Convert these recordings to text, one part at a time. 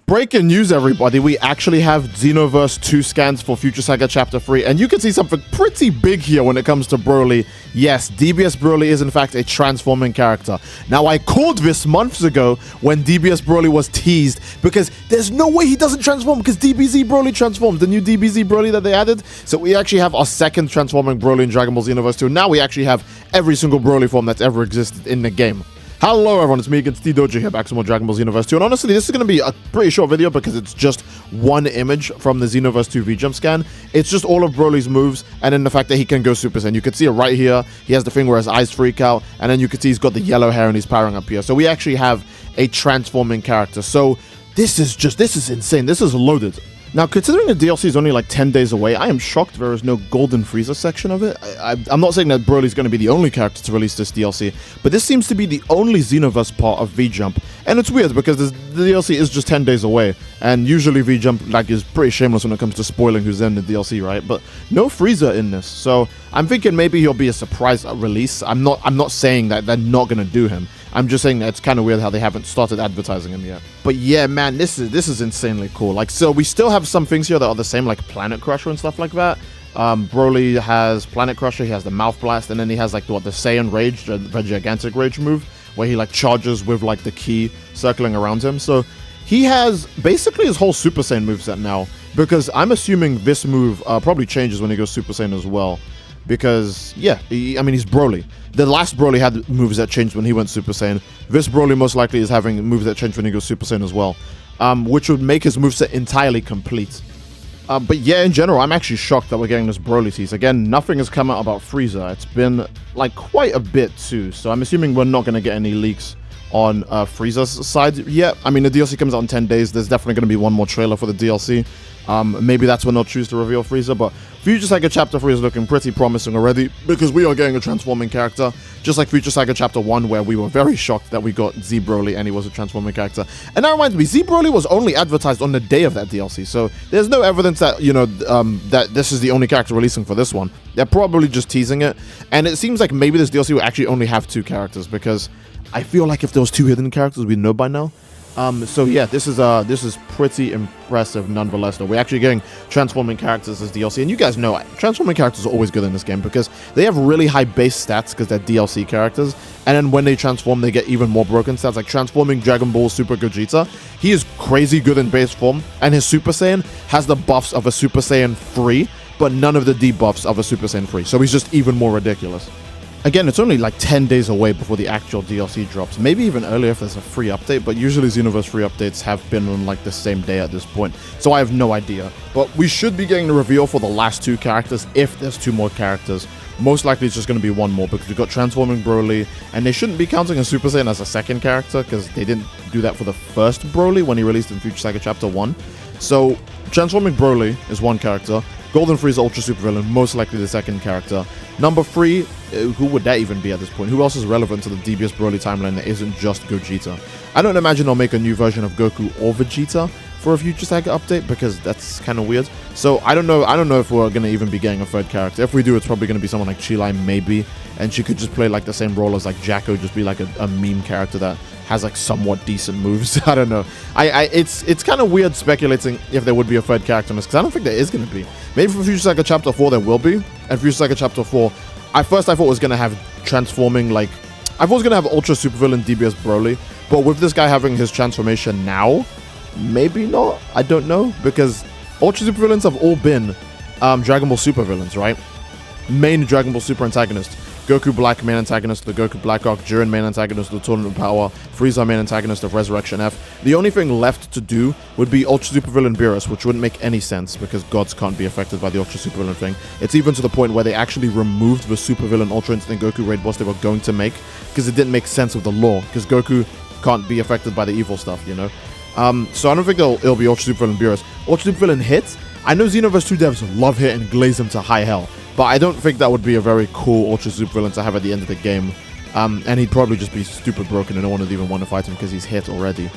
Breaking news, everybody. We actually have Xenoverse 2 scans for Future Saga Chapter 3, and you can see something pretty big here when it comes to Broly. Yes, DBS Broly is in fact a transforming character. Now, I called this months ago when DBS Broly was teased, because there's no way he doesn't transform, because DBZ Broly transformed, the new DBZ Broly that they added. So we actually have our second transforming Broly in Dragon Ball Xenoverse 2. Now we actually have every single Broly form that's ever existed in the game. Hello everyone, it's me again, Steedoj here, back to more Dragon Ball Xenoverse 2, and honestly, this is going to be a pretty short video because it's just one image from the Xenoverse 2 V-Jump scan. It's just all of Broly's moves, and then the fact that he can go Super Saiyan. You can see it right here. He has the thing where his eyes freak out, and then you can see he's got the yellow hair and he's powering up here. So we actually have a transforming character. So this is insane. This is loaded. Now, considering the DLC is only like 10 days away, I am shocked there is no Golden Frieza section of it. I'm not saying that Broly is going to be the only character to release this DLC, but this seems to be the only Xenoverse part of V-Jump. And it's weird because the DLC is just 10 days away, and usually V-Jump is pretty shameless when it comes to spoiling who's in the DLC, right? But no Frieza in this, so I'm thinking maybe he'll be a surprise release. I'm not saying that they're not going to do him. I'm just saying that it's kind of weird how they haven't started advertising him yet. But yeah, man, this is insanely cool. Like, so we still have some things here that are the same, like Planet Crusher and stuff like that. Broly has Planet Crusher, he has the Mouth Blast, and then he has like the Saiyan Rage, the gigantic Rage move, where he like charges with like the key circling around him. So he has basically his whole Super Saiyan moveset now, because I'm assuming this move probably changes when he goes Super Saiyan as well. Because, yeah, I mean, he's Broly. The last Broly had moves that changed when he went Super Saiyan. This Broly most likely is having moves that change when he goes Super Saiyan as well. Which would make his moveset entirely complete. But yeah, in general, I'm actually shocked that we're getting this Broly tease. Again, nothing has come out about Frieza. It's been, like, quite a bit, too. So I'm assuming we're not going to get any leaks on Frieza's side yet. I mean, the DLC comes out in 10 days. There's definitely going to be one more trailer for the DLC. Maybe that's when they'll choose to reveal Frieza, but Future Saga Chapter 3 is looking pretty promising already, because we are getting a transforming character, just like Future Saga Chapter 1, where we were very shocked that we got Z Broly and he was a transforming character. And that reminds me, Z Broly was only advertised on the day of that DLC, so there's no evidence that, you know, that this is the only character releasing for this one. They're probably just teasing it, and it seems like maybe this DLC will actually only have 2 characters, because I feel like if there was 2 hidden characters, we'd know by now. So yeah, this is pretty impressive nonetheless, though. We're actually getting transforming characters as DLC, and you guys know transforming characters are always good in this game because they have really high base stats because they're DLC characters, and then when they transform, they get even more broken stats, like transforming Dragon Ball Super Gogeta. He is crazy good in base form, and his Super Saiyan has the buffs of a Super Saiyan 3, but none of the debuffs of a Super Saiyan 3, so he's just even more ridiculous. Again, it's only like 10 days away before the actual DLC drops. Maybe even earlier if there's a free update, but usually Xenoverse free updates have been on like the same day at this point, so I have no idea. But we should be getting the reveal for the last 2 characters if there's 2 more characters. Most likely it's just going to be 1 more, because we've got Transforming Broly, and they shouldn't be counting a Super Saiyan as a second character, because they didn't do that for the first Broly when he released in Future Saga Chapter 1. So Transforming Broly is 1 character. Golden Frieza Ultra Super Villain, most likely the 2nd character. Number 3, who would that even be at this point? Who else is relevant to the DBS Broly timeline that isn't just Gogeta? I don't imagine they'll make a new version of Goku or Vegeta for a Future Saga update, because that's kind of weird. So I don't know if we're going to even be getting a 3rd character. If we do, it's probably going to be someone like Chilai, maybe, and she could just play like the same role as like Jacko, just be like a meme character that has like somewhat decent moves. I don't know. It's kind of weird speculating if there would be a 3rd character in this, because I don't think there is going to be. Maybe for Future Saga Chapter 4 there will be, and Future Saga Chapter 4, I thought it was going to have transforming, like, I thought it was going to have Ultra Super Villain DBS Broly, but with this guy having his transformation now, maybe not. I don't know, because Ultra Super Villains have all been Dragon Ball Super villains, right? Main Dragon Ball Super antagonist. Goku Black, main antagonist, the Goku Black Arc, Jiren, main antagonist, the Tournament of Power, Frieza, main antagonist of Resurrection F. The only thing left to do would be Ultra Super Villain Beerus, which wouldn't make any sense because gods can't be affected by the Ultra Super Villain thing. It's even to the point where they actually removed the Super Villain Ultra Instinct Goku raid boss they were going to make, because it didn't make sense with the lore, because Goku can't be affected by the evil stuff, you know? So I don't think it'll be Ultra Super Villain Beerus. Ultra Super Villain hits. I know Xenoverse 2 devs love hit and glaze him to high hell, but I don't think that would be a very cool Ultra Super Villain to have at the end of the game. And he'd probably just be stupid broken and no one would even want to fight him because he's hit already.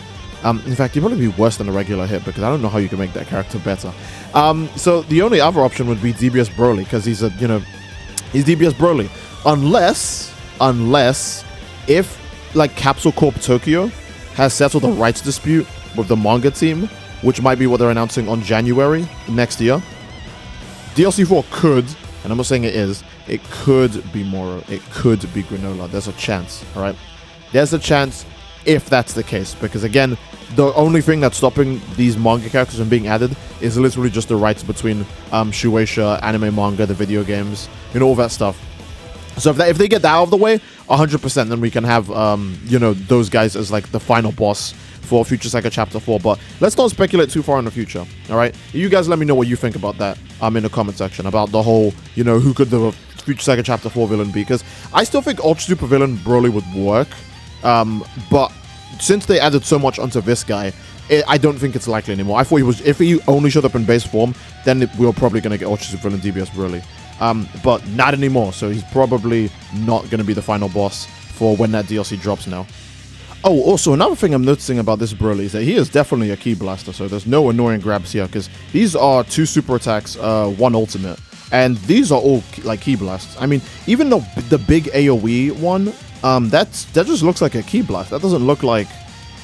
In fact, he'd probably be worse than a regular hit, because I don't know how you can make that character better. So the only other option would be DBS Broly, because he's he's DBS Broly. Unless if like Capsule Corp Tokyo has settled the rights dispute with the manga team, which might be what they're announcing on January next year. DLC 4 could, and I'm not saying it is, it could be Moro, it could be Granola. There's a chance, all right? There's a chance if that's the case, because again, the only thing that's stopping these manga characters from being added is literally just the rights between Shueisha, anime, manga, the video games, you know, all that stuff. So if they get that out of the way, 100%, then we can have, you know, those guys as like the final boss for Future Saga Chapter 4. But let's not speculate too far in the future, all right? You guys let me know what you think about that in the comment section, about the whole, you know, who could the Future Saga Chapter 4 villain be? Because I still think Ultra Super Villain Broly would work, but since they added so much onto this guy, I don't think it's likely anymore. I thought he was, if he only showed up in base form, then we were probably going to get Ultra Super Villain DBS Broly. But not anymore, so he's probably not going to be the final boss for when that DLC drops now. Oh, also, another thing I'm noticing about this Broly is that he is definitely a Ki Blaster, so there's no annoying grabs here, because these are 2 super attacks, 1 ultimate, and these are all, like, Ki Blasts. I mean, even though the big AoE one, that just looks like a Ki Blast. That doesn't look like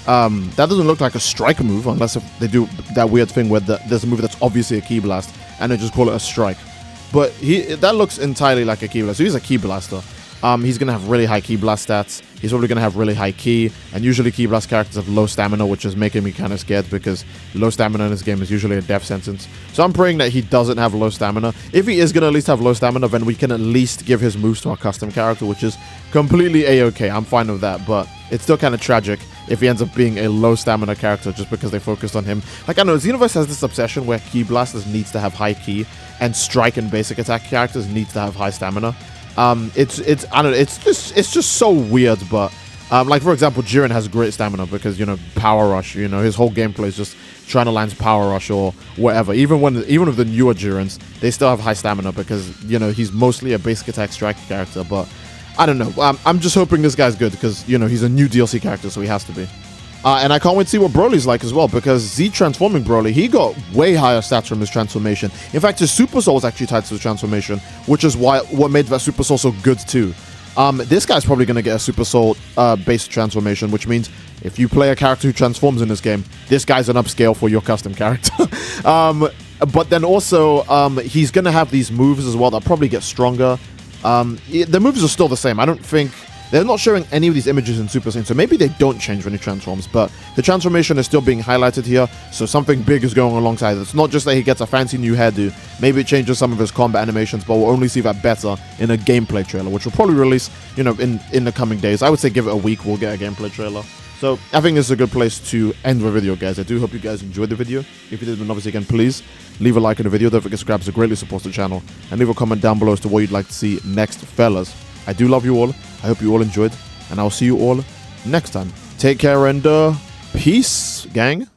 a strike move, unless if they do that weird thing where there's a move that's obviously a Ki Blast, and they just call it a strike. But that looks entirely like a Ki Blaster. So he's a Ki Blaster. He's going to have really high Ki Blast stats. He's probably going to have really high Ki. And usually Ki Blast characters have low stamina, which is making me kind of scared because low stamina in this game is usually a death sentence. So I'm praying that he doesn't have low stamina. If he is going to at least have low stamina, then we can at least give his moves to our custom character, which is completely A-okay. I'm fine with that, but it's still kind of tragic if he ends up being a low stamina character just because they focused on him. Like, I know, Xenoverse has this obsession where Ki Blasters needs to have high Ki, and strike and basic attack characters needs to have high stamina. I don't know, it's just so weird, but like, for example, Jiren has great stamina because, you know, Power Rush, you know, his whole gameplay is just trying to land Power Rush or whatever. Even with the newer Jirens, they still have high stamina because, you know, he's mostly a basic attack strike character. But I don't know, I'm just hoping this guy's good because, you know, he's a new DLC character, so he has to be. And I can't wait to see what Broly's like as well, because Z transforming Broly, he got way higher stats from his transformation. In fact, his Super Soul was actually tied to his transformation, which is what made that Super Soul so good too. This guy's probably going to get a Super Soul based transformation, which means if you play a character who transforms in this game, this guy's an upscale for your custom character. But then also, he's going to have these moves as well that probably get stronger. The moves are still the same. I don't think... They're not showing any of these images in Super Saiyan, so maybe they don't change when he transforms, but the transformation is still being highlighted here, so something big is going alongside it. It's not just that he gets a fancy new hairdo, maybe it changes some of his combat animations, but we'll only see that better in a gameplay trailer, which will probably release, you know, in the coming days. I would say give it a week, we'll get a gameplay trailer. So I think this is a good place to end the video, guys. I do hope you guys enjoyed the video. If you did, then obviously, again, please leave a like on the video. Don't forget to subscribe, it greatly supports the channel, and leave a comment down below as to what you'd like to see next, fellas. I do love you all. I hope you all enjoyed, and I'll see you all next time. Take care and peace, gang.